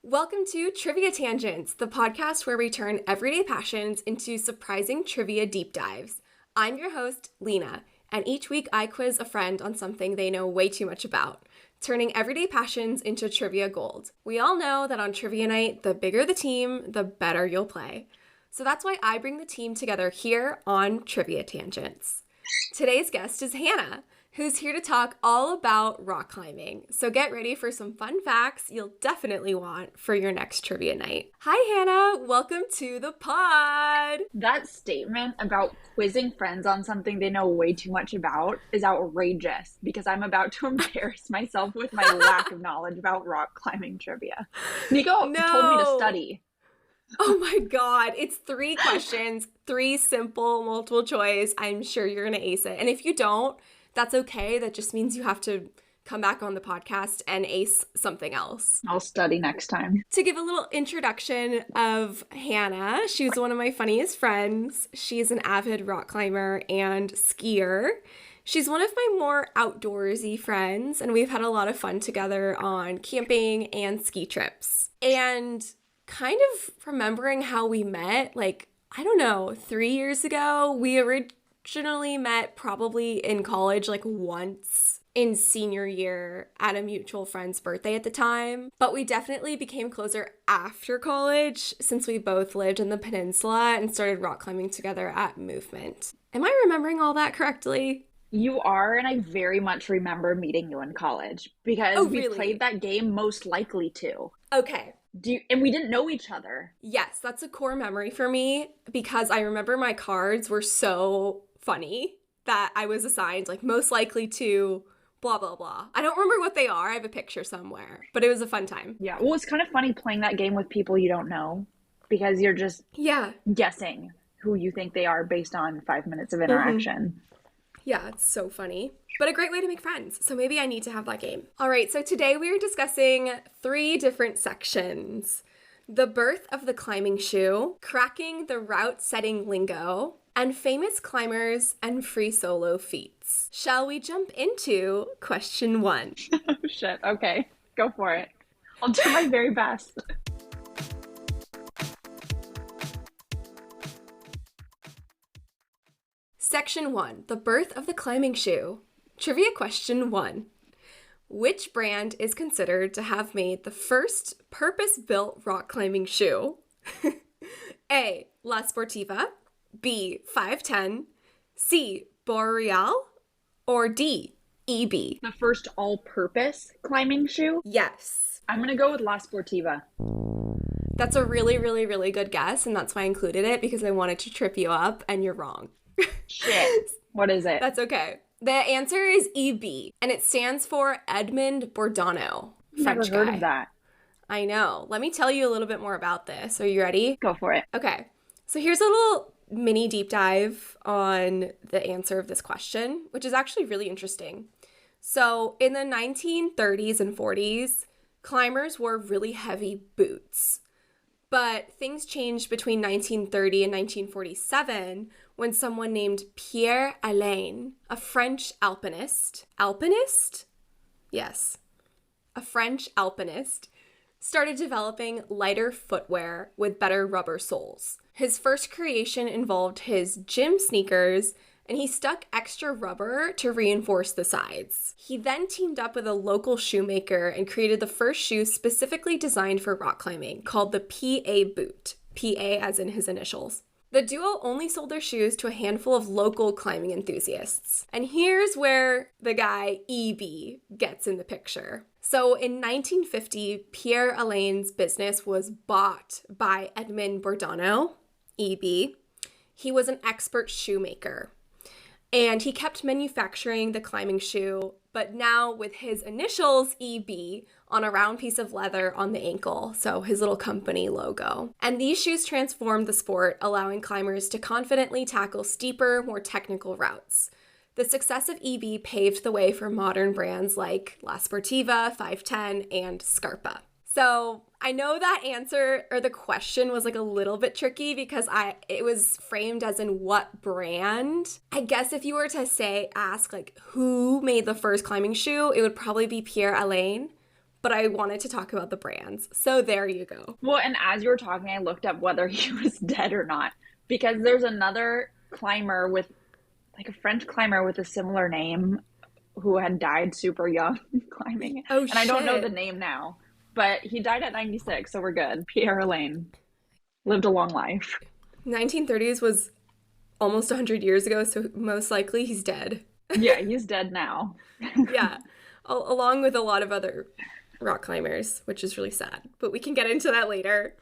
Welcome to Trivia Tangents, the podcast where we turn everyday passions into surprising trivia deep dives. I'm your host, Lena, and each week I quiz a friend on something they know way too much about, turning everyday passions into trivia gold. We all know that on trivia night, the bigger the team, the better you'll play. So that's why I bring the team together here on Trivia Tangents. Today's guest is Hannah, who's here to talk all about rock climbing. So get ready for some fun facts you'll definitely want for your next trivia night. Hi, Hannah. Welcome to the pod. That statement about quizzing friends on something they know way too much about is outrageous because I'm about to embarrass myself with my lack of knowledge about rock climbing trivia. Nico told me to study. Oh my God. It's 3 questions, 3 simple multiple choice. I'm sure you're going to ace it. And if you don't, that's okay. That just means you have to come back on the podcast and ace something else. I'll study next time. To give a little introduction of Hannah, she's one of my funniest friends. She's an avid rock climber and skier. She's one of my more outdoorsy friends, and we've had a lot of fun together on camping and ski trips. And kind of remembering how we met, 3 years ago, we originally met probably in college, once in senior year at a mutual friend's birthday at the time. But we definitely became closer after college since we both lived in the peninsula and started rock climbing together at Movement. Am I remembering all that correctly? You are, and I very much remember meeting you in college because we played that game most likely to. Okay. And we didn't know each other. Yes, that's a core memory for me because I remember my cards were so funny that I was assigned most likely to blah, blah, blah. I don't remember what they are. I have a picture somewhere, but it was a fun time. Yeah. Well, it's kind of funny playing that game with people you don't know because you're just guessing who you think they are based on 5 minutes of interaction. Mm-hmm. Yeah, it's so funny, but a great way to make friends. So maybe I need to have that game. All right, so today we are discussing 3 different sections: the birth of the climbing shoe, cracking the route-setting lingo, and famous climbers and free solo feats. Shall we jump into question 1? Oh, shit. Okay, go for it. I'll do my very best. Section 1, the birth of the climbing shoe. Trivia question 1. Which brand is considered to have made the first purpose-built rock climbing shoe? A. La Sportiva, B. 510, C. Boreal, or D. EB? The first all-purpose climbing shoe? Yes. I'm going to go with La Sportiva. That's a really, really, really good guess, and that's why I included it, because I wanted to trip you up, and you're wrong. Shit. What is it? That's okay. The answer is EB, and it stands for Edmond Bourdonneau, French guy. Never heard of that. I know. Let me tell you a little bit more about this. Are you ready? Go for it. Okay. So here's a little mini deep dive on the answer of this question, which is actually really interesting. So in the 1930s and 40s, climbers wore really heavy boots. But things changed between 1930 and 1947 when someone named Pierre Alain, a French alpinist, Yes, a French alpinist, started developing lighter footwear with better rubber soles. His first creation involved his gym sneakers, and he stuck extra rubber to reinforce the sides. He then teamed up with a local shoemaker and created the first shoe specifically designed for rock climbing, called the PA boot, PA as in his initials. The duo only sold their shoes to a handful of local climbing enthusiasts. And here's where the guy EB gets in the picture. So in 1950, Pierre Alain's business was bought by Edmond Bourdonneau, EB. He was an expert shoemaker. And he kept manufacturing the climbing shoe, but now with his initials, EB, on a round piece of leather on the ankle, so his little company logo. And these shoes transformed the sport, allowing climbers to confidently tackle steeper, more technical routes. The success of EB paved the way for modern brands like La Sportiva, 510, and Scarpa. So I know that answer, or the question, was a little bit tricky because it was framed as in what brand. I guess if you were to ask who made the first climbing shoe, it would probably be Pierre Alain. but I wanted to talk about the brands. So there you go. Well, and as you were talking, I looked up whether he was dead or not, because there's another climber with, like, a French climber with a similar name who had died super young climbing. Oh, and shit. I don't know the name now, but he died at 96, so we're good. Pierre Lane lived a long life. 1930s was almost 100 years ago, so most likely he's dead. Yeah, he's dead now. Yeah, along with a lot of other rock climbers, which is really sad, but we can get into that later.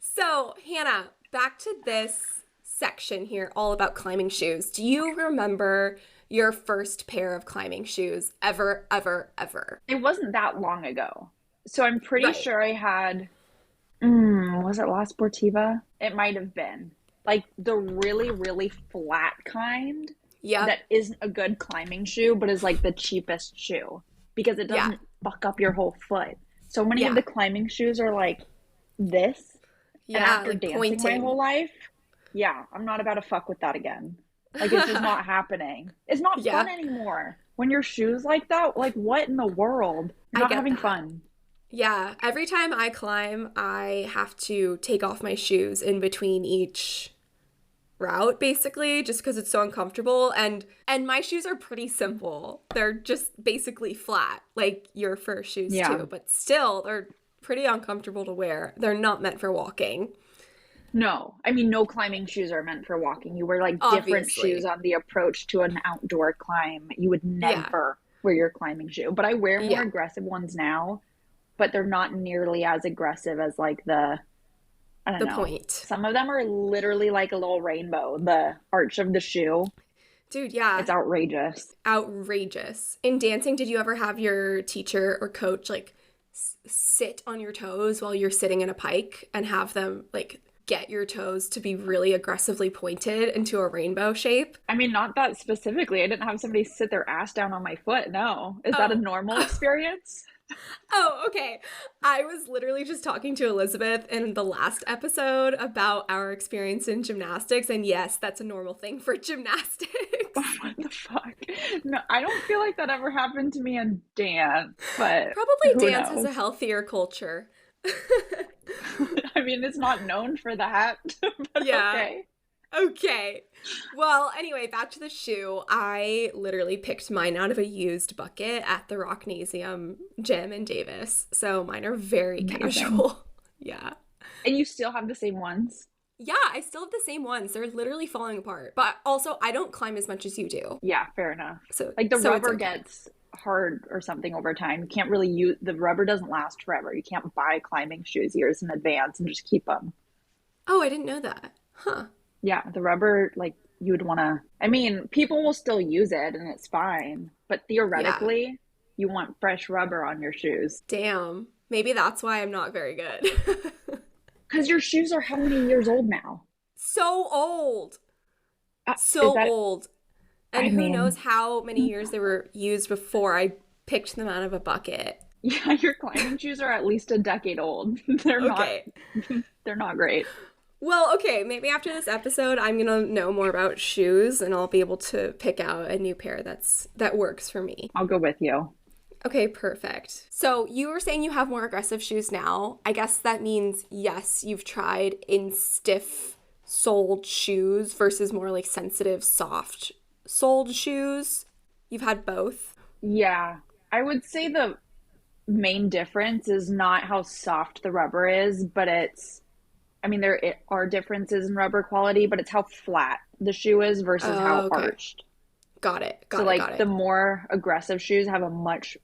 So, Hannah, back to this section here, all about climbing shoes. Do you remember your first pair of climbing shoes ever? It wasn't that long ago. So I'm pretty sure I had, was it La Sportiva? It might have been. Like the really, really flat kind. Yeah. That isn't a good climbing shoe, but is like the cheapest shoe because it doesn't fuck up your whole foot. So many of the climbing shoes are like this. Yeah, and after like dancing pointing. my whole life, I'm not about to fuck with that again. Like, it's just not happening. It's not fun anymore. When your shoes like that, like, what in the world? You're not having fun. Yeah, every time I climb, I have to take off my shoes in between each route, basically, just because it's so uncomfortable. And my shoes are pretty simple. They're just basically flat, like your first shoes too. But still, they're pretty uncomfortable to wear. They're not meant for walking. No, I mean, no climbing shoes are meant for walking. You wear like different shoes on the approach to an outdoor climb. You would never wear your climbing shoe. But I wear more aggressive ones now, but they're not nearly as aggressive as like the point. Some of them are literally like a little rainbow, the arch of the shoe. Dude, yeah. It's outrageous. Outrageous. In dancing, did you ever have your teacher or coach like sit on your toes while you're sitting in a pike and have them like get your toes to be really aggressively pointed into a rainbow shape? I mean, not that specifically. I didn't have somebody sit their ass down on my foot. No. Is that a normal experience? Oh, okay. I was literally just talking to Elizabeth in the last episode about our experience in gymnastics, and yes, that's a normal thing for gymnastics. Oh, what the fuck? No, I don't feel like that ever happened to me in dance, but probably dance has a healthier culture. I mean, it's not known for that, but okay. Okay. Well, anyway, back to the shoe. I literally picked mine out of a used bucket at the Rocknasium gym in Davis. So mine are very casual. Yeah. And you still have the same ones? Yeah, I still have the same ones. They're literally falling apart. But also, I don't climb as much as you do. Yeah, fair enough. So like the rubber gets hard or something over time. You can't really use, the rubber doesn't last forever. You can't buy climbing shoes years in advance and just keep them. Oh, I didn't know that. Huh. Yeah, the rubber, like, you would want to, I mean, people will still use it and it's fine, but theoretically, you want fresh rubber on your shoes. Damn. Maybe that's why I'm not very good. Because your shoes are how many years old now? So old. Old. And who knows how many years they were used before I picked them out of a bucket. Yeah, your climbing shoes are at least a decade old. They're not great. Well, okay, maybe after this episode, I'm going to know more about shoes and I'll be able to pick out a new pair that works for me. I'll go with you. Okay, perfect. So you were saying you have more aggressive shoes now. I guess that means, yes, you've tried in stiff-soled shoes versus more like sensitive, soft-soled shoes. You've had both. Yeah, I would say the main difference is not how soft the rubber is, but there are differences in rubber quality, but it's how flat the shoe is versus how arched. Got it. The more aggressive shoes have a much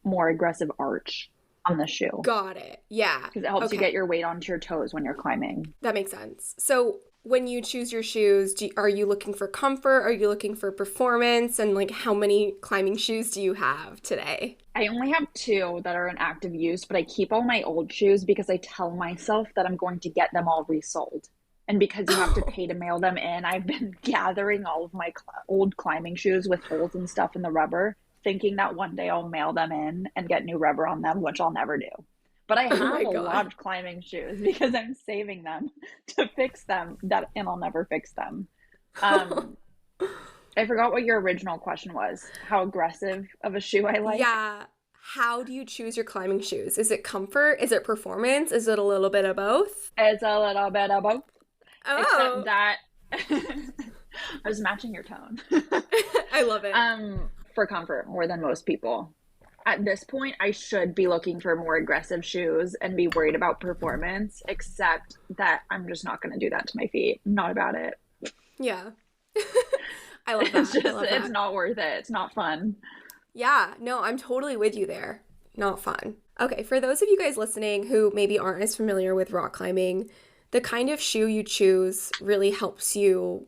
more aggressive arch on the shoe. Got it. Yeah. Because it helps you get your weight onto your toes when you're climbing. That makes sense. So when you choose your shoes, are you looking for comfort? Are you looking for performance? And like, how many climbing shoes do you have today? I only have 2 that are in active use, but I keep all my old shoes because I tell myself that I'm going to get them all resold. And because you have to pay to mail them in, I've been gathering all of my old climbing shoes with holes and stuff in the rubber, thinking that one day I'll mail them in and get new rubber on them, which I'll never do. But I have a lot of climbing shoes because I'm saving them to fix them, and I'll never fix them. I forgot what your original question was. How aggressive of a shoe I like. Yeah. How do you choose your climbing shoes? Is it comfort? Is it performance? Is it a little bit of both? It's a little bit of both, except Oh, that I was matching your tone. I love it. For comfort more than most people. At this point, I should be looking for more aggressive shoes and be worried about performance, except that I'm just not going to do that to my feet. I'm not about it. Yeah. I love It's that. I just, love it's that. not worth it. It's not fun. Yeah, no, I'm totally with you there. Not fun. Okay, for those of you guys listening who maybe aren't as familiar with rock climbing, the kind of shoe you choose really helps you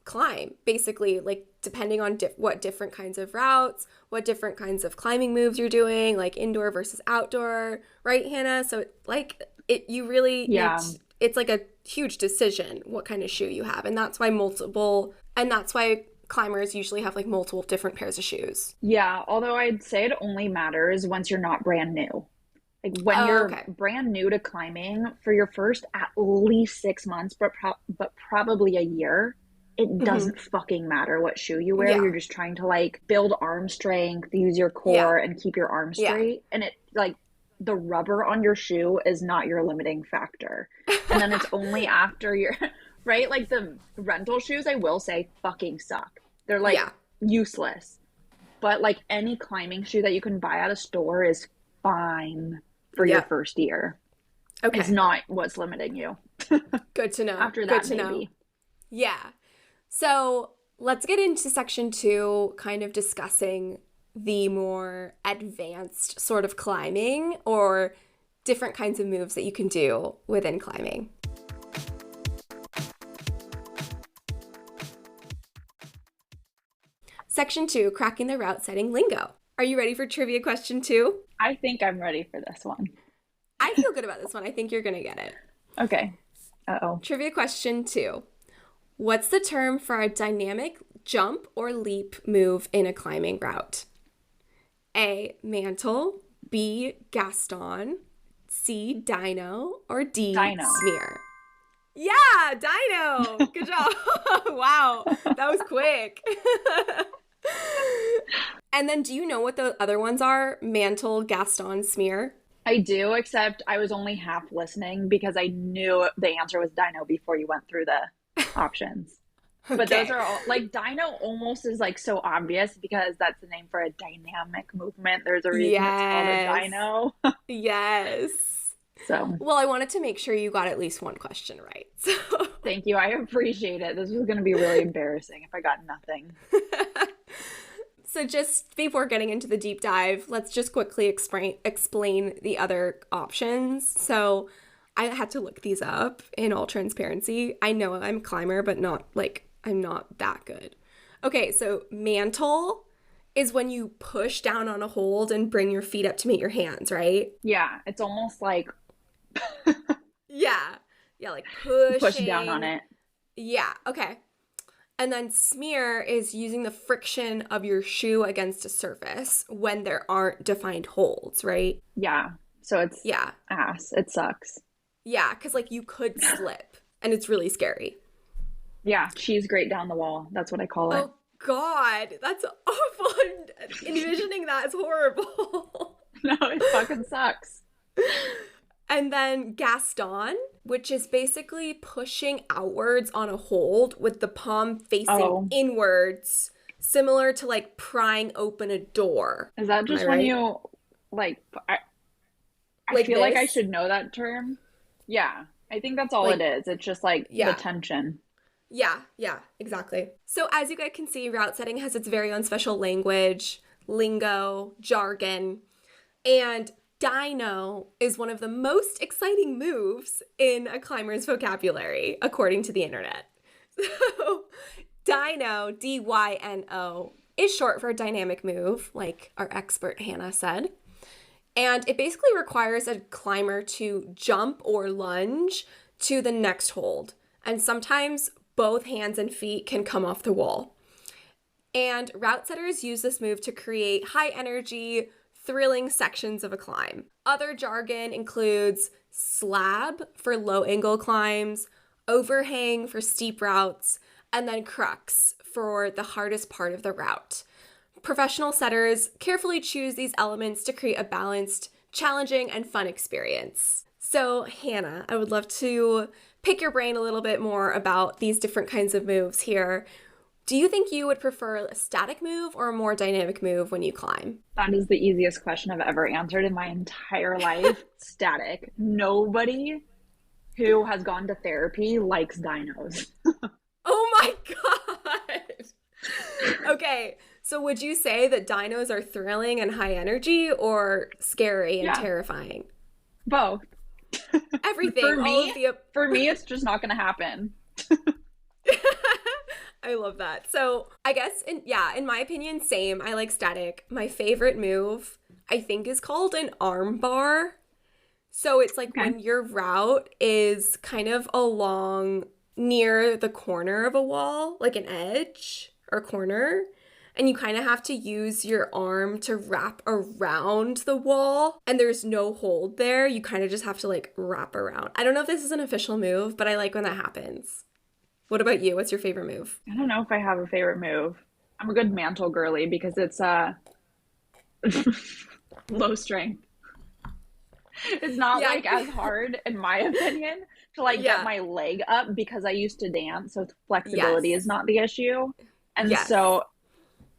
climb. Basically, like depending on what different kinds of routes, what different kinds of climbing moves you're doing, like indoor versus outdoor, right, Hannah? So like you really need Yeah. it's like a huge decision what kind of shoe you have, and that's why climbers usually have like multiple different pairs of shoes. Yeah. Although I'd say it only matters once you're not brand new. Like when Oh, you're okay. brand new to climbing for your first at least 6 months, but probably a year, it Hmm. doesn't fucking matter what shoe you wear. You're Yeah. just trying to like build arm strength, use your Yeah. core, and keep your arm Yeah. straight. And it like the rubber on your shoe is not your limiting factor. And then it's only after you're right. Like the rental shoes, I will say, fucking suck. They're like Yeah. useless. But like any climbing shoe that you can buy at a store is fine for your Yeah. first year. It's Okay. not what's limiting you. Good to know. After Good that, to know. maybe. Yeah. So let's get into section two, kind of discussing the more advanced sort of climbing or different kinds of moves that you can do within climbing. Section two, cracking the route setting lingo. Are you ready for trivia question two? I think I'm ready for this one. I feel good about this one. I think you're going to get it. Okay. Uh-oh. Trivia question two. What's the term for a dynamic jump or leap move in a climbing route? A, mantle, B, Gaston, C, dino, or D, Dino. smear? Yeah, dino. Good job. Wow, that was quick. And then do you know what the other ones are? Mantle, Gaston, smear? I do, except I was only half listening because I knew the answer was dino before you went through the options. But those Okay. are all like dino almost is like so obvious because that's the name for a dynamic movement. There's a reason it's called a Yes. dino. Yes. So Well, I wanted to make sure you got at least one question right. So thank you. I appreciate it. This was going to be really embarrassing if I got nothing. So just before getting into the deep dive, let's just quickly explain the other options. So I had to look these up in all transparency. I know I'm a climber, but I'm not that good. Okay, so mantle is when you push down on a hold and bring your feet up to meet your hands, right? Yeah, it's almost like Yeah. Yeah, like push down on pushing. it. Yeah, okay. And then smear is using the friction of your shoe against a surface when there aren't defined holds, right? Yeah. So it's Yeah. ass. It sucks. Yeah, because like you could slip and it's really scary. Yeah, cheese grate down the wall. That's what I call it. Oh, God. That's awful. Envisioning that is horrible. No, it fucking sucks. And then Gaston, which is basically pushing outwards on a hold with the palm facing Oh, inwards, similar to like prying open a door. is that Am I just when right? you like I Like feel like I this? should know that term. Yeah, I think that's all it Like, is. It's just like the yeah. tension. Yeah, exactly. So as you guys can see, route setting has its very own special language, lingo, jargon, and dyno is one of the most exciting moves in a climber's vocabulary, according to the internet. So dyno, dyno, is short for dynamic move, like our expert Hannah said. And it basically requires a climber to jump or lunge to the next hold. And sometimes both hands and feet can come off the wall. And route setters use this move to create high energy, thrilling sections of a climb. Other jargon includes slab for low angle climbs, overhang for steep routes, and then crux for the hardest part of the route. Professional setters carefully choose these elements to create a balanced, challenging, and fun experience. So, Hannah, I would love to pick your brain a little bit more about these different kinds of moves here. Do you think you would prefer a static move or a more dynamic move when you climb? That is the easiest question I've ever answered in my entire life. Static. Nobody who has gone to therapy likes dynos. Oh my God. Okay, so would you say that dynos are thrilling and high energy or scary and terrifying? Both. Everything. For me, it's just not going to happen. I love that. So I guess, in my opinion, same. I like static. My favorite move, I think, is called an arm bar. So it's like when your route is kind of along near the corner of a wall, like an edge or corner, and you kind of have to use your arm to wrap around the wall, and there's no hold there. You kind of just have to like wrap around. I don't know if this is an official move, but I like when that happens. What about you? What's your favorite move? I don't know if I have a favorite move. I'm a good mantle girly because it's low strength. It's not like as hard, in my opinion, to like get my leg up because I used to dance, so flexibility is not the issue. And so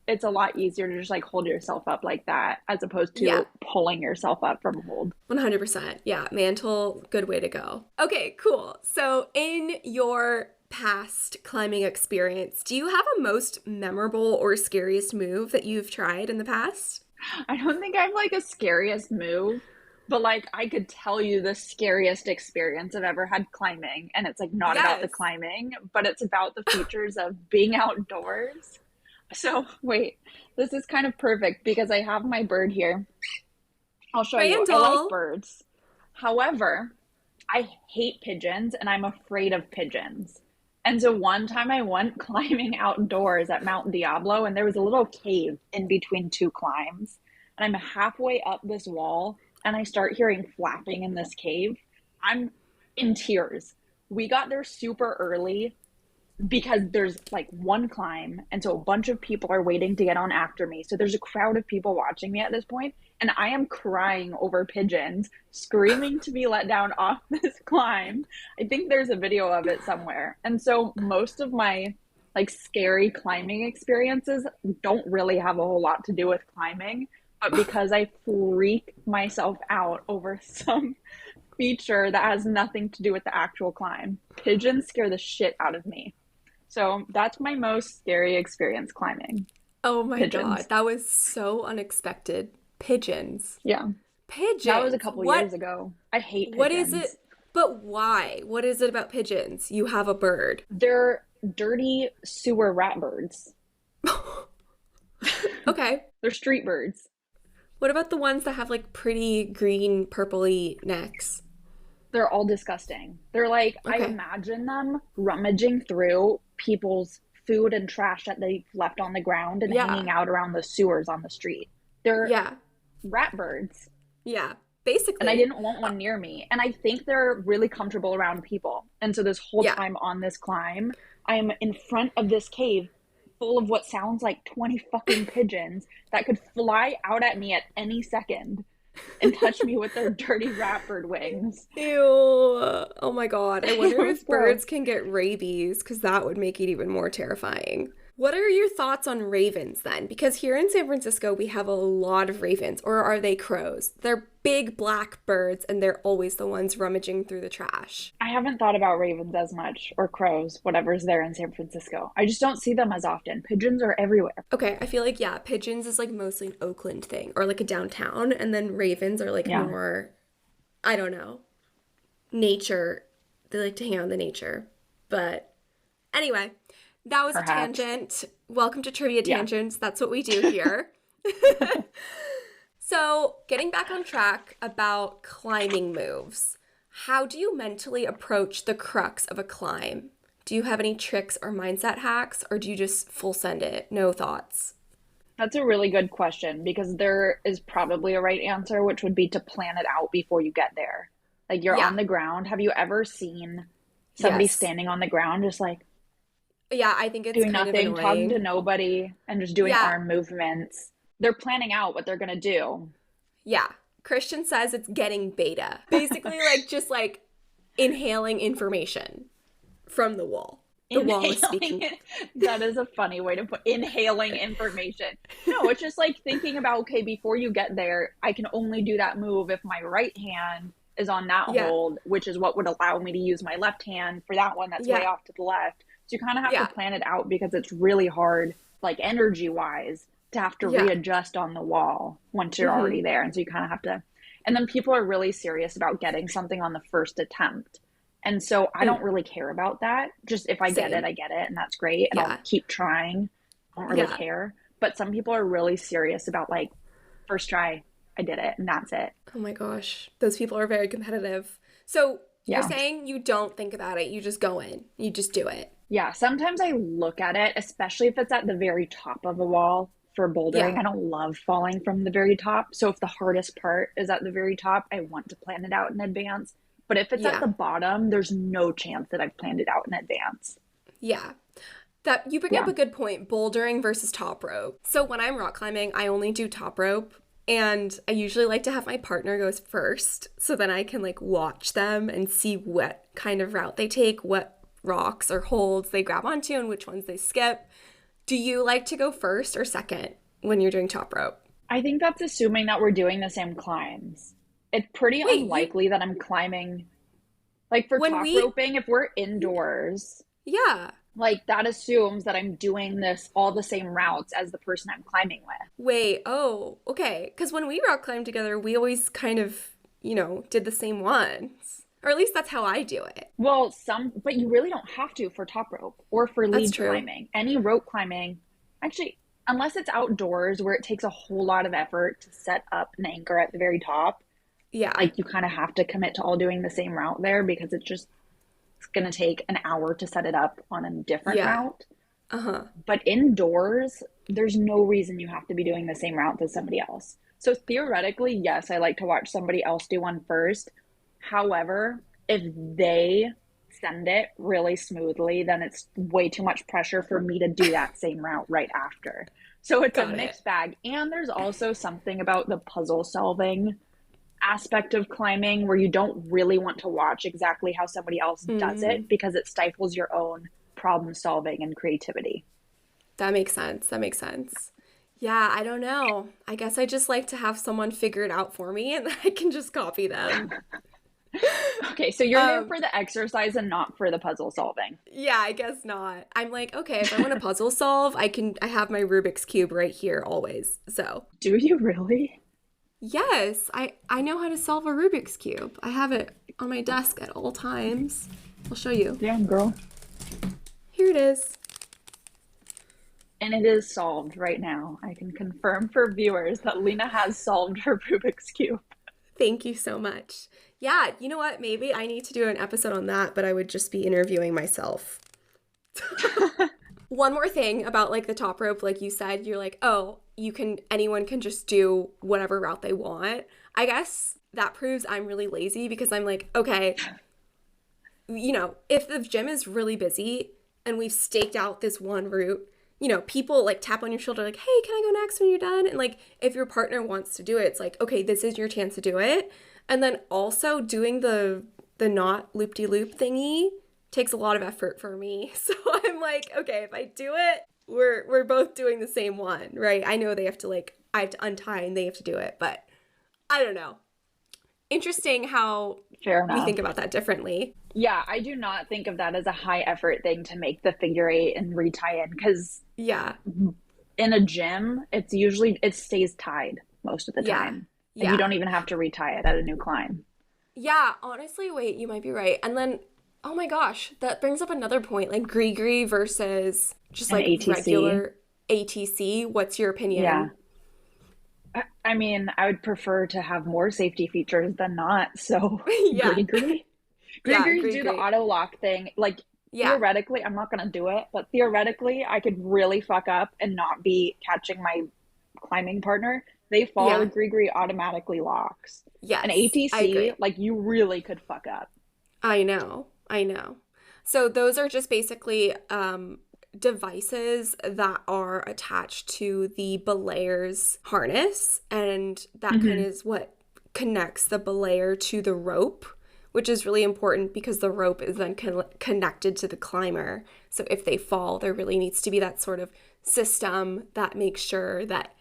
it's a lot easier to just like hold yourself up like that as opposed to pulling yourself up from a hold. 100%. Yeah, mantle, good way to go. Okay, cool. So in your past climbing experience, do you have a most memorable or scariest move that you've tried in the past? I don't think I have like a scariest move, but like I could tell you the scariest experience I've ever had climbing, and it's like not about the climbing, but it's about the features of being outdoors. So wait, this is kind of perfect because I have my bird here. I'll show you. I like birds. However, I hate pigeons and I'm afraid of pigeons. And so one time I went climbing outdoors at Mount Diablo, and there was a little cave in between two climbs. And I'm halfway up this wall and I start hearing flapping in this cave. I'm in tears. We got there super early because there's like one climb, and so a bunch of people are waiting to get on after me. So there's a crowd of people watching me at this point, and I am crying over pigeons, screaming to be let down off this climb. I think there's a video of it somewhere. And so most of my like scary climbing experiences don't really have a whole lot to do with climbing, but because I freak myself out over some feature that has nothing to do with the actual climb. Pigeons scare the shit out of me. So that's my most scary experience climbing. Oh my God, that was so unexpected. Pigeons. Yeah. Pigeons. That was a couple years ago. I hate pigeons. What is it? But why? What is it about pigeons? You have a bird. They're dirty sewer rat birds. Okay. They're street birds. What about the ones that have like pretty green, purpley necks? They're all disgusting. They're like, I imagine them rummaging through people's food and trash that they've left on the ground and hanging out around the sewers on the street. They're rat birds. Yeah, basically. And I didn't want one near me. And I think they're really comfortable around people. And so this whole time on this climb, I'm in front of this cave full of what sounds like 20 fucking pigeons that could fly out at me at any second and touch me with their dirty rat bird wings. Ew. Oh my God. I wonder if birds can get rabies, because that would make it even more terrifying. What are your thoughts on ravens then? Because here in San Francisco, we have a lot of ravens. Or are they crows? They're big black birds, and they're always the ones rummaging through the trash. I haven't thought about ravens as much, or crows, whatever's there in San Francisco. I just don't see them as often. Pigeons are everywhere. Okay, I feel like, pigeons is like mostly an Oakland thing, or like a downtown, and then ravens are like more, I don't know, nature. They like to hang out in the nature. But anyway, that was a tangent. Welcome to Trivia Tangents. That's what we do here. So, getting back on track about climbing moves, how do you mentally approach the crux of a climb? Do you have any tricks or mindset hacks, or do you just full send it? No thoughts? That's a really good question, because there is probably a right answer, which would be to plan it out before you get there. Like, you're on the ground. Have you ever seen somebody standing on the ground just like, Yeah, I think it's doing kind of nothing, talking to annoying. nobody, and just doing Yeah, arm movements. They're planning out what they're gonna do. yeah. Christian says it's getting beta. Basically, like, just like inhaling information from the wall. The wall is Inhaling speaking. it. That is a funny way to put inhaling information. No, it's just like thinking about, okay, before you get there, I can only do that move if my right hand is on that Yeah, hold, which is what would allow me to use my left hand for that one that's way yeah, off to the left. So you kind of have to yeah, plan it out because it's really hard, like energy wise, to have to yeah. readjust on the wall once you're Mm-hmm. already there. And so you kind of have to, and then people are really serious about getting something on the first attempt. And so I Mm, don't really care about that. Just if I get it, same. I get it, and that's great. And I'll Yeah, keep trying. I don't really yeah. care. But some people are really serious about like, first try, I did it, and that's it. Oh my gosh, those people are very competitive. So you're Yeah. saying you don't think about it, you just go in, you just do it. Yeah. Sometimes I look at it, especially if it's at the very top of a wall for bouldering. Yeah, I don't love falling from the very top. So if the hardest part is at the very top, I want to plan it out in advance. But if it's at yeah, the bottom, there's no chance that I've planned it out in advance. yeah. That you bring up Yeah. a good point, bouldering versus top rope. So when I'm rock climbing, I only do top rope. And I usually like to have my partner goes first so then I can like watch them and see what kind of route they take, what rocks or holds they grab onto and which ones they skip. Do you like to go first or second when you're doing top rope? I think that's assuming that we're doing the same climbs. It's pretty Wait, you unlikely that I'm climbing, like for when top we roping, if we're indoors, yeah. like that assumes that I'm doing this all the same routes as the person I'm climbing with. Wait, oh, okay. Because when we rock climb together, we always kind of, did the same ones. Or at least that's how I do it. Well, but you really don't have to for top rope or for That's lead true. climbing. Any rope climbing, actually, unless it's outdoors where it takes a whole lot of effort to set up an anchor at the very top, Yeah. like you kind of have to commit to all doing the same route there because it's going to take an hour to set it up on a different Yeah. route. Uh-huh. But indoors, there's no reason you have to be doing the same route as somebody else. So theoretically, yes, I like to watch somebody else do one first. However, if they send it really smoothly, then it's way too much pressure for me to do that same route right after. So it's a Got it. mixed bag. And there's also something about the puzzle solving aspect of climbing where you don't really want to watch exactly how somebody else does Mm, it because it stifles your own problem solving and creativity. that makes sense. That makes sense. Yeah, I don't know. I guess I just like to have someone figure it out for me and then I can just copy them. Okay, so you're there Um, for the exercise and not for the puzzle solving. yeah, I guess not. I'm like, okay, if I want to puzzle solve, I have my Rubik's Cube right here always. So, Do you really? yes, I know how to solve a Rubik's Cube. I have it on my desk at all times. I'll show you. Damn, girl. Here it is. And it is solved right now. I can confirm for viewers that Lena has solved her Rubik's Cube. Thank you so much. Yeah, you know what? Maybe I need to do an episode on that, but I would just be interviewing myself. One more thing about like the top rope, like you said, you're like, oh, anyone can just do whatever route they want. I guess that proves I'm really lazy because I'm like, okay, if the gym is really busy and we've staked out this one route, people like tap on your shoulder, like, hey, can I go next when you're done? And like, if your partner wants to do it, it's like, okay, this is your chance to do it. And then also doing the not loop-de-loop thingy takes a lot of effort for me. So I'm like, okay, if I do it, we're both doing the same one, right? I know I have to untie and they have to do it, but I don't know. Interesting how Fair we enough. think about that differently. Yeah, I do not think of that as a high effort thing to make the figure eight and retie in because Yeah. in a gym, it stays tied most of the Yeah. time. And Yeah. you don't even have to retie it at a new climb. Yeah, honestly, wait, you might be right. And then, oh my gosh, that brings up another point, like GRIGRI versus just An like ATC. regular ATC. What's your opinion? Yeah. I mean, I would prefer to have more safety features than not. So, Yeah. GRIGRI. Yeah, GRIGRIs do the GRIGRI. auto lock thing. Like, Yeah. theoretically, I'm not going to do it, but theoretically, I could really fuck up and not be catching my climbing partner. They fall, Yeah. the GRIGRI automatically locks. Yes. An I ATC, agree. like, you really could fuck up. I know. So those are just basically devices that are attached to the belayer's harness, and that kind of is what connects the belayer to the rope, which is really important because the rope is then connected to the climber. So if they fall, there really needs to be that sort of system that makes sure that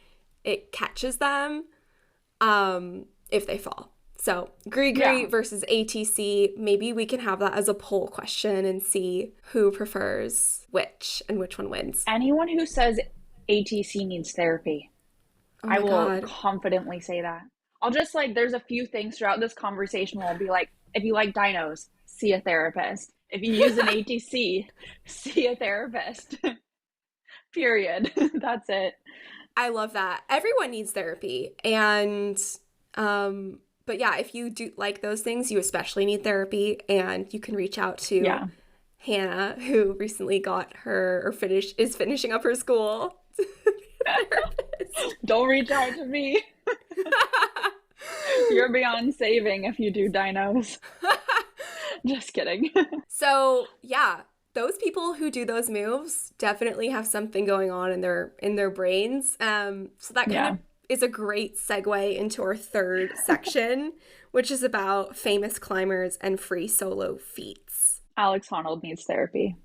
it catches them if they fall. So GRIGRI versus ATC, maybe we can have that as a poll question and see who prefers which and which one wins. Anyone who says ATC needs therapy, I will confidently say that. I'll just there's a few things throughout this conversation where I'll be like, if you like dynos, see a therapist. If you use an ATC, see a therapist. Period. That's it. I love that. Everyone needs therapy. And, but yeah, if you do like those things, you especially need therapy, and you can reach out to Hannah, who recently got is finishing up her school. Don't reach out to me. You're beyond saving if you do dynos. Just kidding. So yeah, those people who do those moves definitely have something going on in their brains. So that kind of is a great segue into our third section, which is about famous climbers and free solo feats. Alex Honnold needs therapy.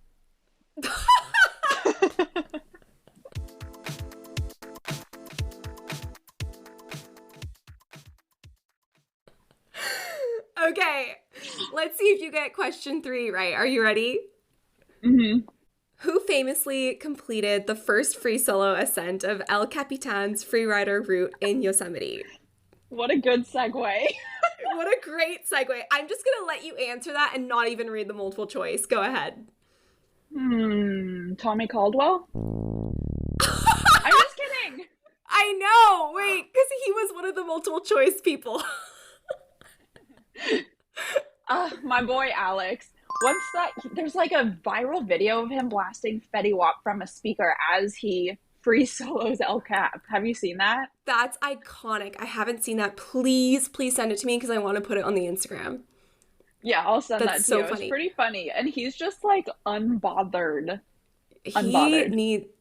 Okay, let's see if you get question 3 right. Are you ready? Mm-hmm. Who famously completed the first free solo ascent of El Capitan's freerider route in Yosemite? What a good segue. What a great segue. I'm just going to let you answer that and not even read the multiple choice. Go ahead. Tommy Caldwell? I'm just kidding. I know. Wait, because he was one of the multiple choice people. My boy Alex. What's that? There's like a viral video of him blasting Fetty Wap from a speaker as he free solos El Cap. Have you seen that? That's iconic. I haven't seen that. Please send it to me because I want to put it on the Instagram. Yeah, I'll send that to so you. Funny. It's pretty funny. And he's just like unbothered.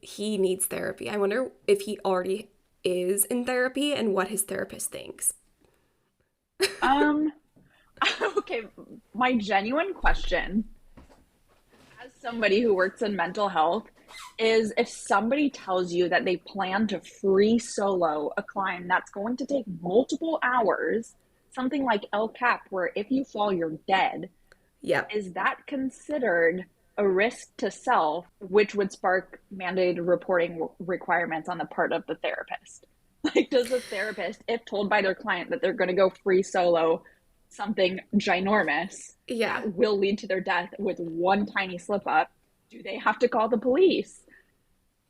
He needs therapy. I wonder if he already is in therapy and what his therapist thinks. Okay, my genuine question, as somebody who works in mental health, is if somebody tells you that they plan to free solo a climb that's going to take multiple hours, something like El Cap, where if you fall, you're dead. Yeah. Is that considered a risk to self, which would spark mandated reporting requirements on the part of the therapist? Like, does the therapist, if told by their client that they're going to go free solo something ginormous that will lead to their death with one tiny slip up, do they have to call the police?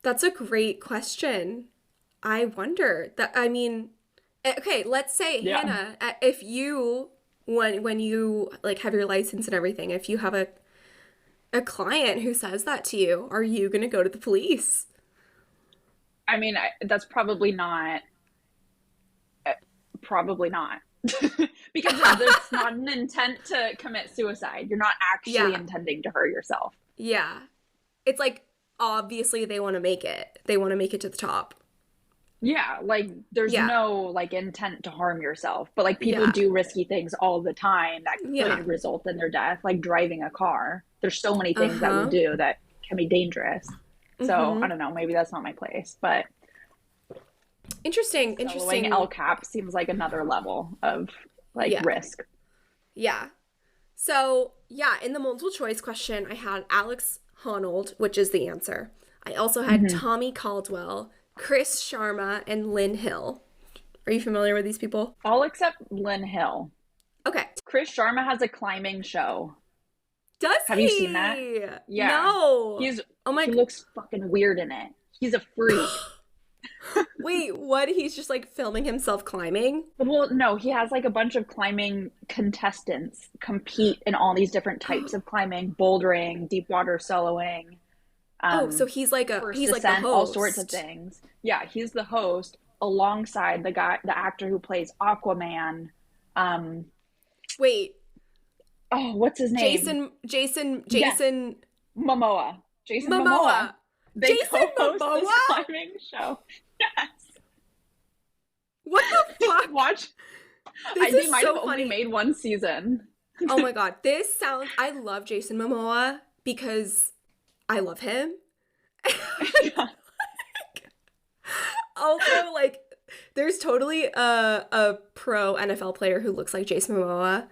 That's a great question. I wonder that. I mean, okay, let's say Hannah, if you when you like have your license and everything, if you have a client who says that to you, are you going to go to the police? I mean, that's probably not. Because it's not an intent to commit suicide. You're not actually intending to hurt yourself. Yeah. It's like, obviously they want to make it. They want to make it to the top. Yeah, like there's no like intent to harm yourself. But like people do risky things all the time that could result in their death, like driving a car. There's so many things that we do that can be dangerous. So I don't know, maybe that's not my place, but Interesting. El Cap seems like another level of risk. Yeah. So in the multiple choice question, I had Alex Honnold, which is the answer. I also had Tommy Caldwell, Chris Sharma, and Lynn Hill. Are you familiar with these people? All except Lynn Hill. Okay. Chris Sharma has a climbing show. Have you seen that? Yeah. No. He looks fucking weird in it. He's a freak. Wait, what? He's just like filming himself climbing? Well, no, he has like a bunch of climbing contestants compete in all these different types of climbing, bouldering, deep water soloing. So he's like the host. All sorts of things. Yeah, he's the host alongside the actor who plays Aquaman. Wait. Oh, what's his name? Jason Momoa. Jason Momoa. They Jason co-host Momoa? this climbing show. Yes. What the fuck? Watch. This They is might so have only funny. made one season. Oh my god, I love Jason Momoa because I love him. Yeah. Also, like, there's totally a pro NFL player who looks like Jason Momoa.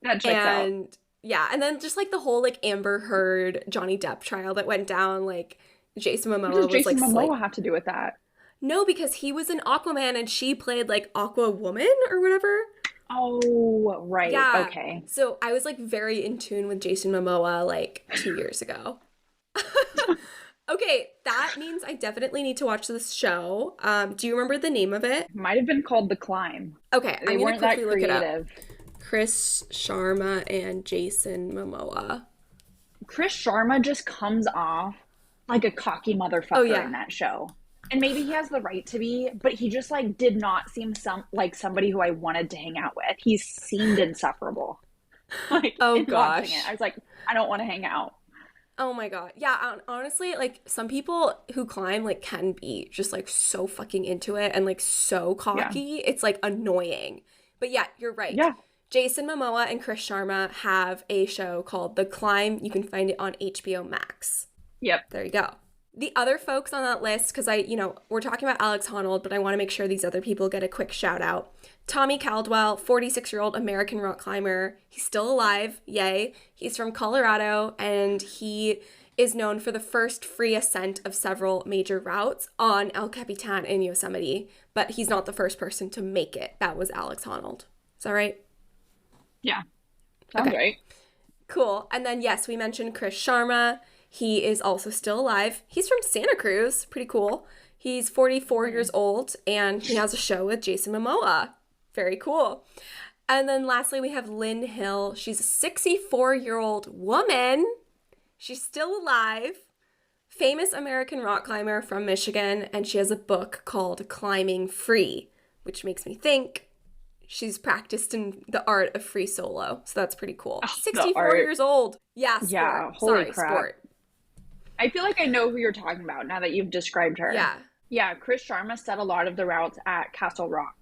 That checks out. And yeah, and then just like the whole like Amber Heard Johnny Depp trial that went down, like Jason What Momoa does was Jason like Momoa have to do with that? no, because he was an Aquaman and she played like Aqua Woman or whatever. Oh, right. Yeah. Okay. So I was like very in tune with Jason Momoa like 2 years ago. Okay, that means I definitely need to watch this show. Do you remember the name of it? Might have been called The Climb. Okay, They I'm gonna weren't that quickly look it up. creative. Chris Sharma and Jason Momoa. Chris Sharma just comes off like a cocky motherfucker in that show. And maybe he has the right to be, but he just like did not seem like somebody who I wanted to hang out with. He seemed insufferable. Like Oh watching gosh. it, I was like, I don't want to hang out. Oh my god. Yeah, honestly, like some people who climb like can be just like so fucking into it and like so cocky. Yeah. It's like annoying. But yeah, you're right. Yeah. Jason Momoa and Chris Sharma have a show called The Climb. You can find it on HBO Max. Yep. There you go. The other folks on that list, because we're talking about Alex Honnold, but I want to make sure these other people get a quick shout out. Tommy Caldwell, 46-year-old American rock climber. He's still alive. Yay. He's from Colorado, and he is known for the first free ascent of several major routes on El Capitan in Yosemite, but he's not the first person to make it. That was Alex Honnold. Is that right? Yeah. Sounds right. Cool. And then, yes, we mentioned Chris Sharma. He is also still alive. He's from Santa Cruz. Pretty cool. He's 44 years old, and he has a show with Jason Momoa. Very cool. And then lastly, we have Lynn Hill. She's a 64-year-old woman. She's still alive. Famous American rock climber from Michigan, and she has a book called Climbing Free, which makes me think she's practiced in the art of free solo. So that's pretty cool. 64 years old. Yeah, sport. Yeah, holy crap. Sport. I feel like I know who you're talking about now that you've described her. Yeah. Yeah, Chris Sharma set a lot of the routes at Castle Rock,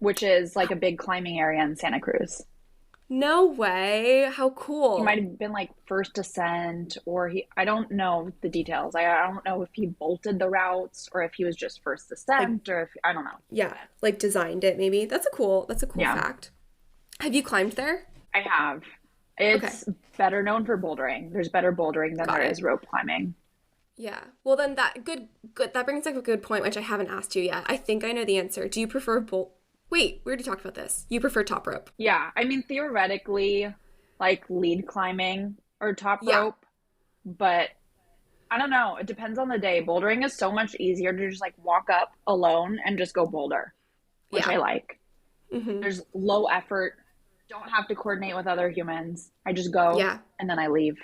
which is like a big climbing area in Santa Cruz. No way. How cool. He might have been like first ascent, or I don't know the details. I don't know if he bolted the routes or if he was just first ascent, or if, I don't know. Yeah, like designed it maybe. That's a cool fact. Have you climbed there? I have. It's better known for bouldering. There's better bouldering than there is rope climbing. Yeah. Well, then that brings up a good point, which I haven't asked you yet. I think I know the answer. Do you prefer Wait, we already talked about this. You prefer top rope. Yeah. I mean, theoretically, like lead climbing or top rope, but I don't know. It depends on the day. Bouldering is so much easier to just like walk up alone and just go boulder, which I like. Mm-hmm. There's low effort. Don't have to coordinate with other humans. I just go and then I leave.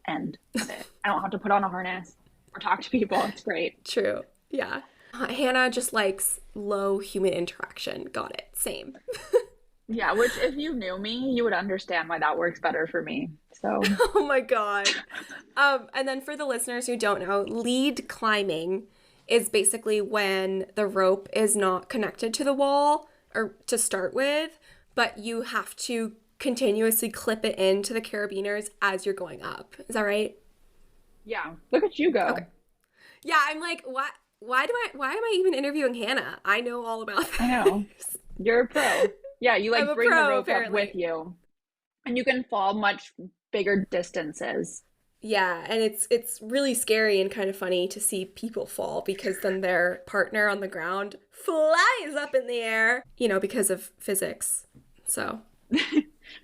And that's it. I don't have to put on a harness or talk to people. It's great. True. Yeah. Hannah just likes low human interaction. Got it. Same. Yeah, which if you knew me, you would understand why that works better for me. So. Oh my God. And then for the listeners who don't know, lead climbing is basically when the rope is not connected to the wall or to start with, but you have to continuously clip it into the carabiners as you're going up. Is that right? Yeah. Look at you go. Okay. Yeah, I'm like, why am I even interviewing Hannah? I know all about this. I know. You're a pro. Yeah, you like bring the rope apparently. up with you. And you can fall much bigger distances. Yeah, and it's really scary and kind of funny to see people fall because then their partner on the ground flies up in the air, because of physics. So.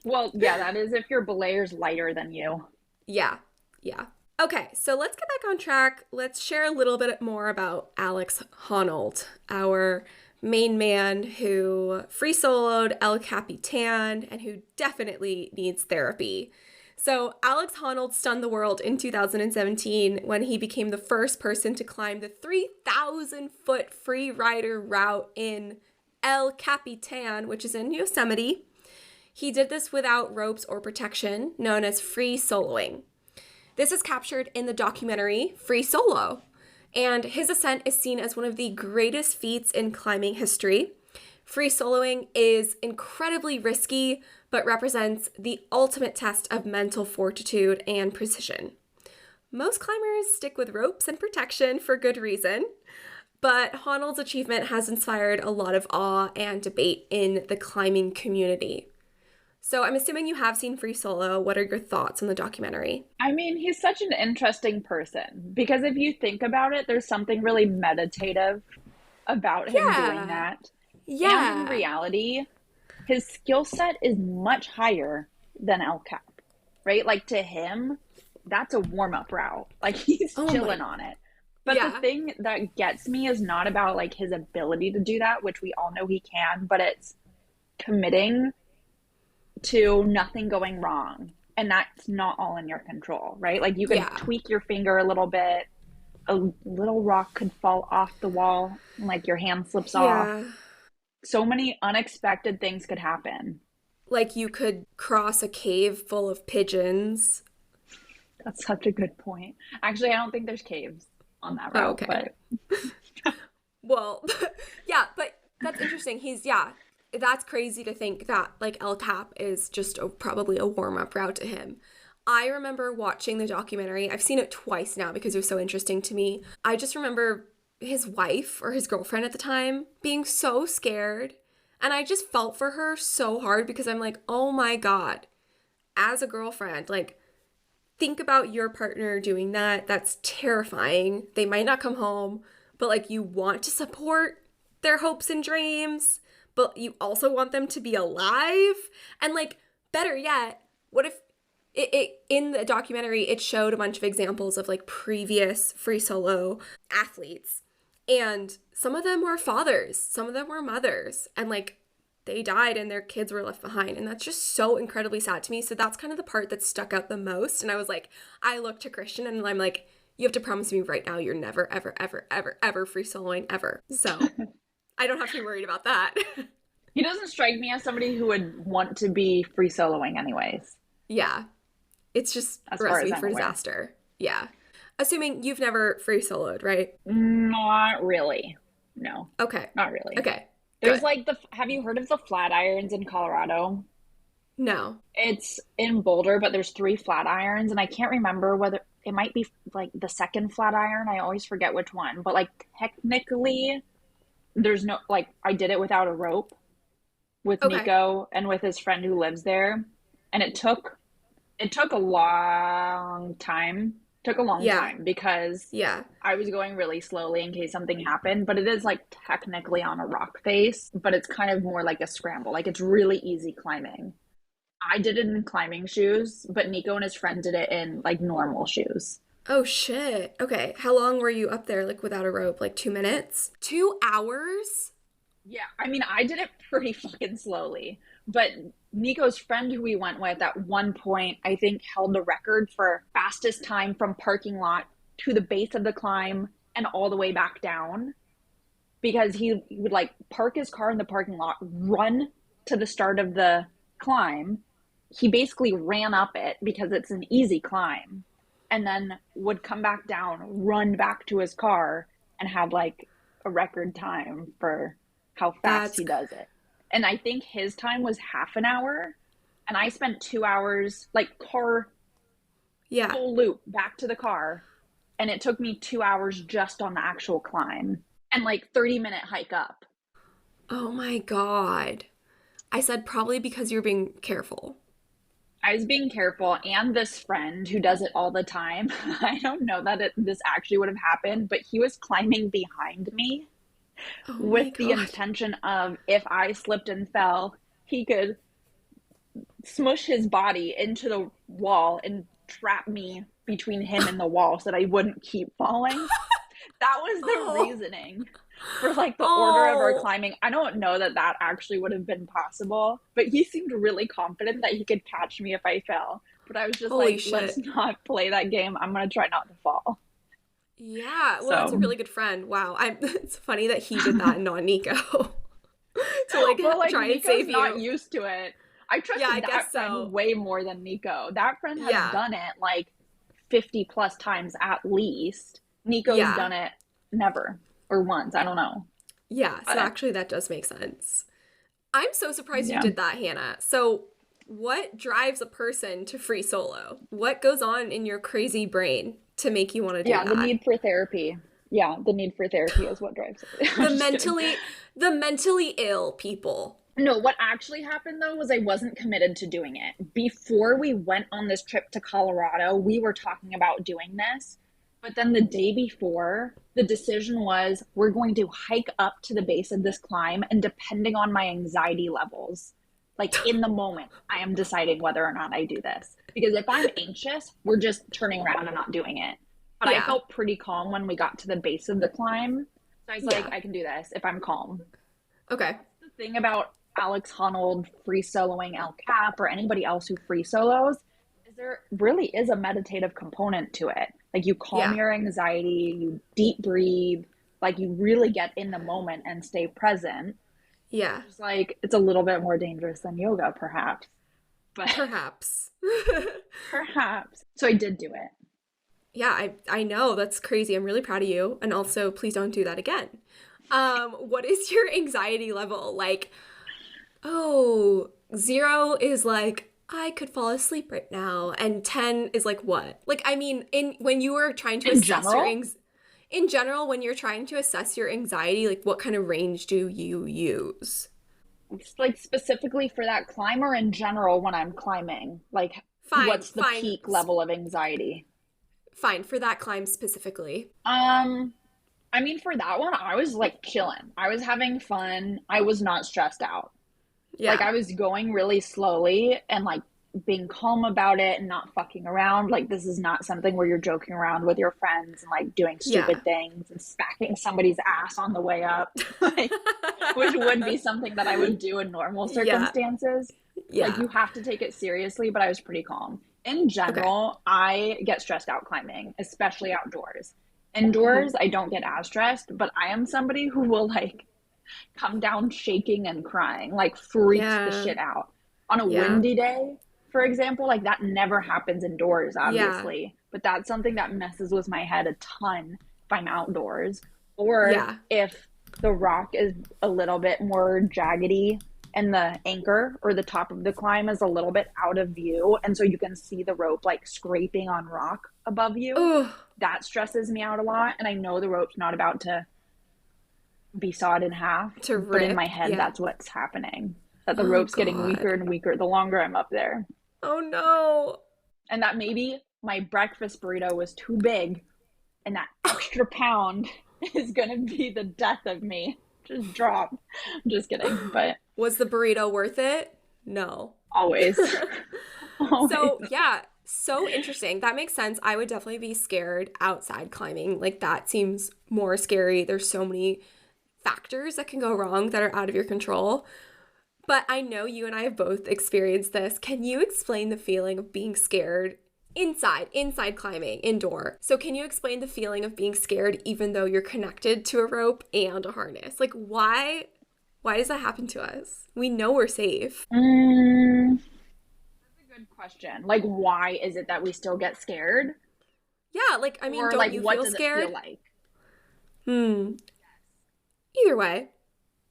Well, yeah, that is if your belayer's lighter than you. Yeah. Okay, so let's get back on track. Let's share a little bit more about Alex Honnold, our main man who free soloed El Capitan and who definitely needs therapy. So Alex Honnold stunned the world in 2017 when he became the first person to climb the 3,000-foot free rider route in El Capitan, which is in Yosemite. He did this without ropes or protection, known as free soloing. This is captured in the documentary Free Solo, and his ascent is seen as one of the greatest feats in climbing history. Free soloing is incredibly risky, but represents the ultimate test of mental fortitude and precision. Most climbers stick with ropes and protection for good reason, but Honnold's achievement has inspired a lot of awe and debate in the climbing community. So I'm assuming you have seen Free Solo. What are your thoughts on the documentary? I mean, he's such an interesting person because if you think about it, there's something really meditative about him doing that. Yeah. And in reality, his skill set is much higher than El Cap, right? Like to him, that's a warm-up route. Like he's chilling on it. But the thing that gets me is not about like his ability to do that, which we all know he can, but it's committing to nothing going wrong. And that's not all in your control, right? Like you can tweak your finger a little bit, a little rock could fall off the wall, and like your hand slips off. So many unexpected things could happen. Like you could cross a cave full of pigeons. That's such a good point. Actually, I don't think there's caves on that route. Okay. But well, yeah, but that's interesting. That's crazy to think that like El Cap is just probably a warm-up route to him. I remember watching the documentary. I've seen it twice now because it was so interesting to me. I just remember his wife or his girlfriend at the time being so scared. And I just felt for her so hard because I'm like, oh my God, as a girlfriend, like, think about your partner doing that. That's terrifying. They might not come home, but like you want to support their hopes and dreams, but you also want them to be alive. And like, better yet, what if it in the documentary, it showed a bunch of examples of like previous free solo athletes. And some of them were fathers, some of them were mothers, and like they died and their kids were left behind. And that's just so incredibly sad to me. So that's kind of the part that stuck out the most. And I was like, I looked to Christian and I'm like, you have to promise me right now you're never, ever, ever, ever, ever free soloing ever. So I don't have to be worried about that. He doesn't strike me as somebody who would want to be free soloing anyways. Yeah. It's just a recipe for disaster. Yeah. Assuming you've never free soloed, right? Not really. No. Okay. Not really. Okay. There's like have you heard of the Flatirons in Colorado? No. It's in Boulder, but there's 3 Flatirons, and I can't remember whether it might be like the second Flatiron. I always forget which one, but like technically there's no, like I did it without a rope with Nico and with his friend who lives there, and it took a long time. Took a long time because I was going really slowly in case something happened, but it is like technically on a rock face, but it's kind of more like a scramble. Like it's really easy climbing. I did it in climbing shoes, but Nico and his friend did it in like normal shoes. Oh shit. Okay. How long were you up there like without a rope? Like 2 minutes? 2 hours? Yeah. I mean, I did it pretty fucking slowly, but Nico's friend who we went with at one point, I think held the record for fastest time from parking lot to the base of the climb and all the way back down, because he would like park his car in the parking lot, run to the start of the climb. He basically ran up it because it's an easy climb, and then would come back down, run back to his car, and have like a record time for how fast he does it. And I think his time was half an hour. And I spent 2 hours, like car, full loop back to the car. And it took me 2 hours just on the actual climb. And like 30-minute hike up. Oh my God. I said probably because you're being careful. I was being careful. And this friend who does it all the time, I don't know that this actually would have happened, but he was climbing behind me. With the intention of if I slipped and fell, he could smush his body into the wall and trap me between him and the wall so that I wouldn't keep falling. That was the reasoning for like the order of our climbing. I don't know that actually would have been possible, but he seemed really confident that he could catch me if I fell. But I was just let's not play that game. I'm going to try not to fall. Yeah, well, that's a really good friend. Wow, it's funny that he did that and not Nico. to try and save you. Not used to it. I trusted that friend way more than Nico. That friend had done it like 50 plus times at least. Nico's Yeah. done it never or once. I don't know. Yeah. So But actually, that does make sense. I'm so surprised you yeah. did that, Hannah. So, what drives a person to free solo? What goes on in your crazy brain to make you want to do Yeah, the that? need for therapy. Yeah, the need for therapy is what drives it. I'm The just kidding. mentally ill people. No, what actually happened though was I wasn't committed to doing it. Before we went on this trip to Colorado, we were talking about doing this. But then the day before, the decision was we're going to hike up to the base of this climb, and depending on my anxiety levels, like in the moment, I am deciding whether or not I do this. Because if I'm anxious, we're just turning around and not doing it. But I Yeah. felt pretty calm when we got to the base of the climb. So I was like, Yeah. I can do this if I'm calm. Okay. The thing about Alex Honnold free soloing El Cap or anybody else who free solos is there really is a meditative component to it. Like you calm Yeah. your anxiety, you deep breathe, like you really get in the moment and stay present. Yeah. It's like it's a little bit more dangerous than yoga, perhaps. But Perhaps. perhaps. So I did do it. Yeah, I know. That's crazy. I'm really proud of you. And also, please don't do that again. What is your anxiety level? Like, oh, 0 is like, I could fall asleep right now. And 10 is like what? Like, I mean, in when you were trying to In assess your general, in general, when you're trying to assess your anxiety, like what kind of range do you use? like specifically for that climb or in general when I'm climbing, like Fine, what's the fine, peak level of anxiety? fine for that climb specifically. Um, I mean, for that one, I was like chilling. I was having fun. I was not stressed out. Like Yeah. I was going really slowly and like being calm about it and not fucking around. Like this is not something where you're joking around with your friends and like doing Yeah. stupid things and smacking somebody's ass on the way up. Like which would be something that I would do in normal Yeah. circumstances. Like Yeah. you have to take it seriously, but I was pretty calm. In Okay. general, I get stressed out climbing, especially outdoors. Hmm. Indoors, I don't get as stressed, but I am somebody who will like come down shaking and crying, like freaks the Yeah. shit out. On a Yeah. windy day, for example, like that never happens indoors, Yeah. obviously, but that's something that messes with my head a ton if I'm outdoors. Or Yeah. if the rock is a little bit more jaggedy and the anchor or the top of the climb is a little bit out of view, and so you can see the rope like scraping on rock above you, Oh, that stresses me out a lot. And I know the rope's not about to be sawed in half, to but in my rip. head, Yeah. that's what's happening. That the Oh rope's getting weaker God. and weaker the longer I'm up there. Oh no. And that maybe my breakfast burrito was too big and that extra pound is going to be the death of me. Just drop. I'm just kidding, but Was the burrito worth it? No. always. Always. So, yeah, so interesting. That makes sense. I would definitely be scared outside climbing. Like, that seems more scary. There's so many factors that can go wrong that are out of your control. But I know you and I have both experienced this. Can you explain the feeling of being scared inside climbing, indoor? So can you explain the feeling of being scared even though you're connected to a rope and a harness? Like why does that happen to us? We know we're safe. That's a good question. Like, why is it that we still get scared? Yeah, like I mean, Or, don't like, you what feel does it feel scared? like? Hmm. Either way,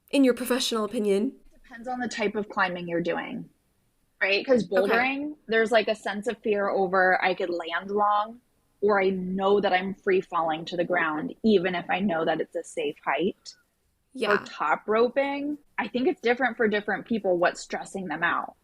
in your professional opinion. Depends on the type of climbing you're doing, right? Because Okay. bouldering, there's like a sense of fear over I could land wrong, or I know that I'm free falling to the ground, even if I know that it's a safe height. For Yeah. top roping, I think it's different for different people what's stressing them out,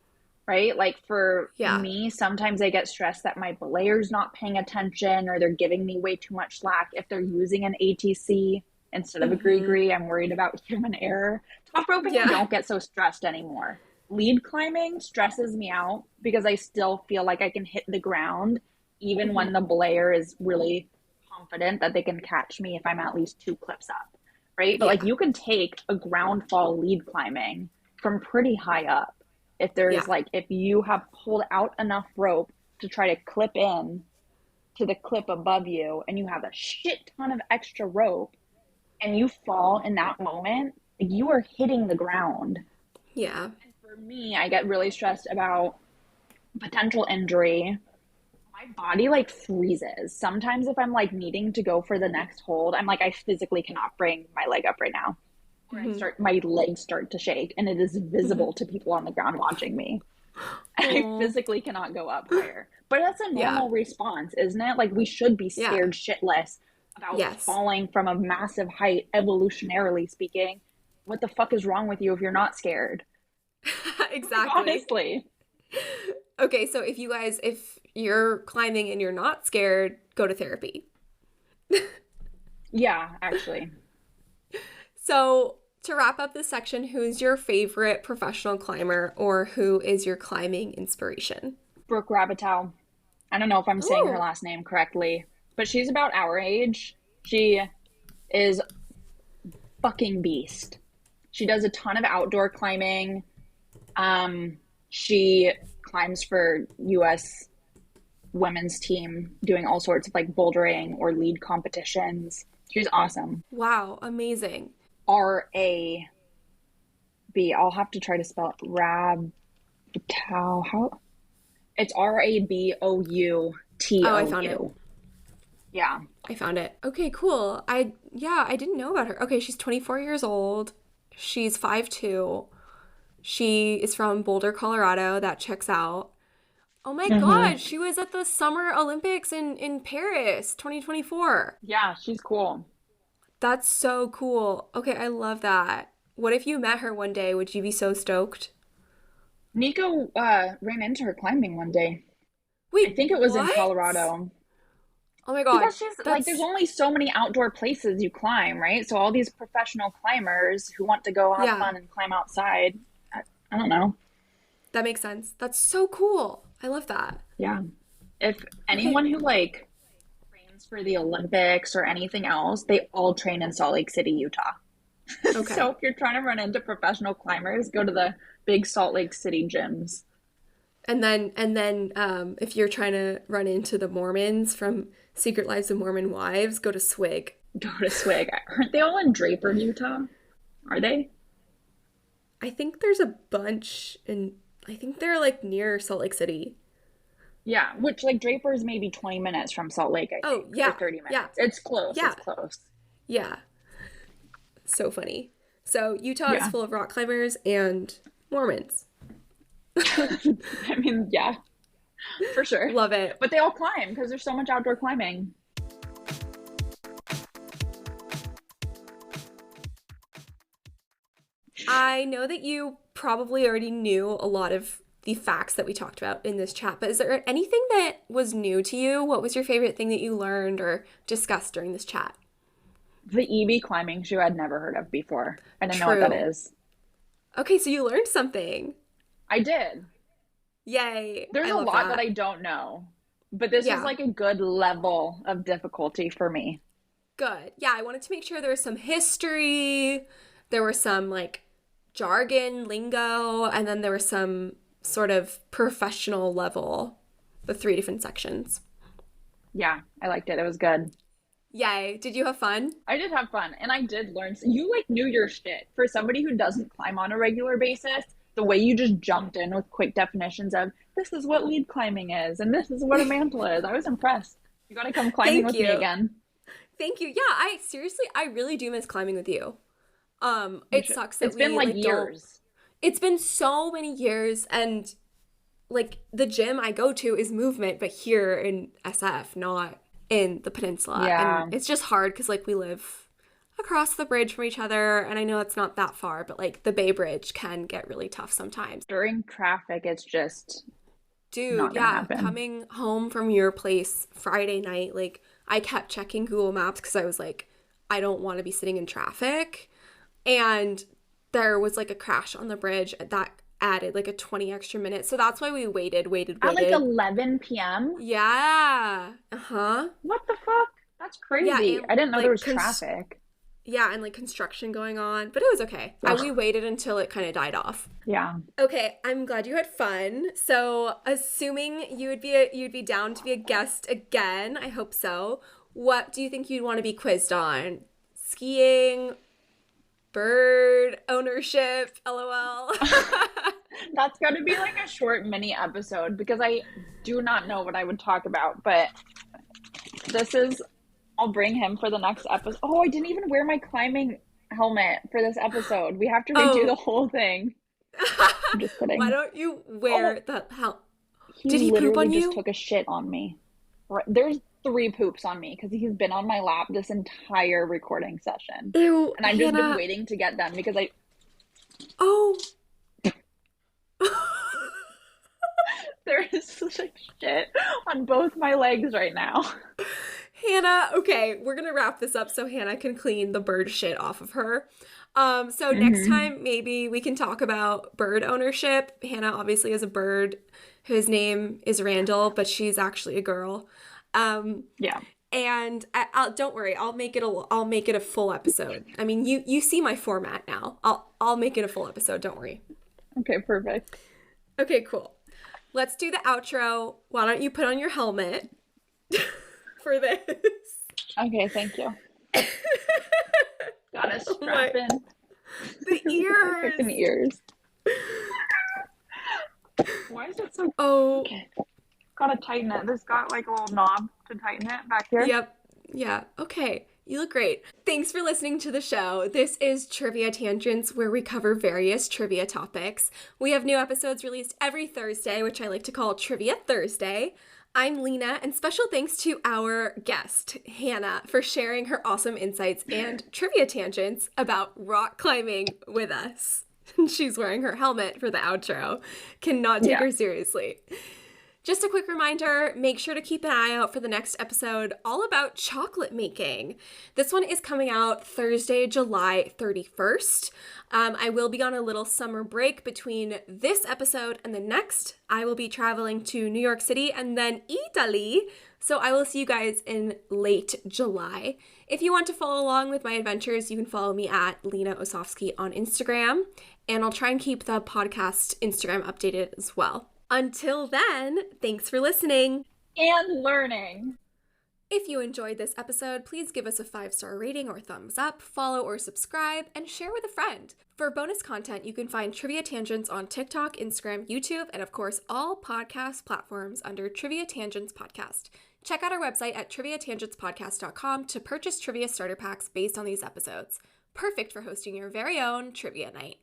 right? Like for Yeah. me, sometimes I get stressed that my belayer's not paying attention or they're giving me way too much slack. If they're using an ATC instead of a Mhm. GRIGRI, I'm worried about human error. Top roping, I Yeah. don't get so stressed anymore. Lead climbing stresses me out because I still feel like I can hit the ground even when Mhm. the belayer is really confident that they can catch me if I'm at least 2 clips up, right? But like Yeah. you can take a ground fall lead climbing from pretty high up. If there's Yeah. like, if you have pulled out enough rope to try to clip in to the clip above you and you have a shit ton of extra rope and you fall in that moment, like you are hitting the ground. Yeah. And for me, I get really stressed about potential injury, My body like freezes. Sometimes if I'm like needing to go for the next hold, I'm like, I physically cannot bring my leg up right now. Or Hmm. my legs start to shake and it is Hmm. visible to people on the ground watching me. I Oh, physically cannot go up higher. But that's a yeah. normal response, isn't it? Like we should be Yeah. scared shitless about Yes. falling from a massive height, evolutionarily speaking. What the fuck is wrong with you if you're not scared? Like Exactly. honestly. Okay, so if you're climbing and you're not scared, go to therapy. Yeah, actually. So, to wrap up this section, who's your favorite professional climber or who is your climbing inspiration? Brooke Rabatow. I don't know if I'm saying her Oh, last name correctly, but she's about our age. She is fucking beast. She does a ton of outdoor climbing. She climbs for US women's team doing all sorts of like bouldering or lead competitions. She's awesome. wow, amazing. RAB. I'll have to try to spell it. Rabatow. How? It's Oh, I found it. Raboutou. Yeah. I found it. Okay, cool. I didn't know about her. Okay, she's 24 years old. She's 5'2". She is from Boulder, Colorado. That checks out. Oh my Hmm. God, she was at the Summer Olympics in Paris 2024. Yeah, she's cool. That's so cool. Okay, I love that. What if you met her one day? Would you be so stoked? Nico ran into her climbing one day. I Wait, think it was in what? Colorado. Oh my God. Because she's like, there's That's, only so many outdoor places you climb, right? So all these professional climbers who want to go have yeah, fun and climb outside, I don't know. that makes sense. That's so cool. I love that. Yeah. If Okay, anyone who like trains for the Olympics or anything else, they all train in Salt Lake City, Utah. So okay. if you're trying to run into professional climbers, go to the big Salt Lake City gyms. And then, if you're trying to run into the Mormons from Secret Lives of Mormon Wives, go to Swig. Go to Swig. Aren't they all in Draper, Utah? Are they? I think there's a bunch in, I think they're like near Salt Lake City. Yeah, which like Draper is maybe 20 minutes from Salt Lake, I Oh, think, or yeah, 30 yeah, minutes. It's close. yeah, It's close. yeah. So funny. So Utah is Yeah. full of rock climbers and Mormons. I mean, yeah, for sure. Love it. But they all climb because there's so much outdoor climbing. I know that you probably already knew a lot of the facts that we talked about in this chat, but is there anything that was new to you? What was your favorite thing that you learned or discussed during this chat? The EB climbing shoe I'd never heard of before. I didn't know what that True. is. Okay, so you learned something. I did. Yay. There's I a love lot that that. I don't know, but this was Yeah, like a good level of difficulty for me. good. Yeah, I wanted to make sure there was some history, there was some like jargon, lingo, and then there was some sort of professional level, the three different sections. Yeah, I liked it. It was good. Yay. Did you have fun? I did have fun and I did learn. You like knew your shit. For somebody who doesn't climb on a regular basis, the way you just jumped in with quick definitions of this is what lead climbing is and this is what a mantle is. I was impressed. You got to come climbing Thank with me you. again. Thank you. Yeah, I seriously, I really do miss climbing with you. You It should. sucks that It's been we like like don't. years. It's been so many years, and like the gym I go to is movement, but here in SF, not in the peninsula. And Yeah. it's just hard because like we live across the bridge from each other, and I know it's not that far, but like the Bay Bridge can get really tough sometimes. During traffic, it's just Dude, not going to yeah, happen. coming home from your place Friday night, like I kept checking Google Maps because I was like, I don't want to be sitting in traffic. And there was like a crash on the bridge that added like a 20 extra minutes. So that's why we At like waited. 11 p.m.? Yeah. Uh-huh. What the fuck? That's Yeah, crazy. and I didn't know there like was traffic. yeah, and like construction going on, but it was okay. We Ugh. waited until it kind of died off. Yeah. Okay, I'm glad you had fun. So, assuming you'd be down to be a guest again, I hope so. What do you think you'd want to be quizzed on? Skiing, bird ownership, LOL. That's got to be like a short mini episode because I do not know what I would talk about, but I'll bring him for the next episode. Oh, I didn't even wear my climbing helmet for this episode. We have to redo the whole thing. I'm just kidding. Why don't you wear the helmet? Did he poop on you? He literally just took a shit on me. There's 3 poops on me because he's been on my lap this entire recording session. Ew, and I've just been waiting to get them because I... Oh. There is like shit on both my legs right now. Hannah, okay, we're going to wrap this up so Hannah can clean the bird shit off of her. So next time, maybe we can talk about bird ownership. Hannah obviously has a bird whose name is Randall, but she's actually a girl. Yeah. And don't worry, I'll make it a full episode. I mean, you see my format now. I'll make it a full episode. Don't worry. Okay, perfect. Okay, cool. Let's do the outro. Why don't you put on your helmet for this? Okay, thank you. Gotta strap in. The ears. Freaking ears. Why is it so... Oh. Okay. Gotta tighten it. This got like a little knob to tighten it back here. Yep. Yeah. Okay. You look great. Thanks for listening to the show. This is Trivia Tangents, where we cover various trivia topics. We have new episodes released every Thursday, which I like to call Trivia Thursday. I'm Lena, and special thanks to our guest, Hannah, for sharing her awesome insights and trivia tangents about rock climbing with us. She's wearing her helmet for the outro. Cannot take her seriously. Just a quick reminder, make sure to keep an eye out for the next episode all about chocolate making. This one is coming out Thursday, July 31st. I will be on a little summer break between this episode and the next. I will be traveling to New York City and then Italy. So I will see you guys in late July. If you want to follow along with my adventures, you can follow me at Lena Osofsky on Instagram. And I'll try and keep the podcast Instagram updated as well. Until then, thanks for listening. And learning. If you enjoyed this episode, please give us a 5-star rating or thumbs up, follow or subscribe, and share with a friend. For bonus content, you can find Trivia Tangents on TikTok, Instagram, YouTube, and of course, all podcast platforms under Trivia Tangents Podcast. Check out our website at triviatangentspodcast.com to purchase trivia starter packs based on these episodes. Perfect for hosting your very own trivia night.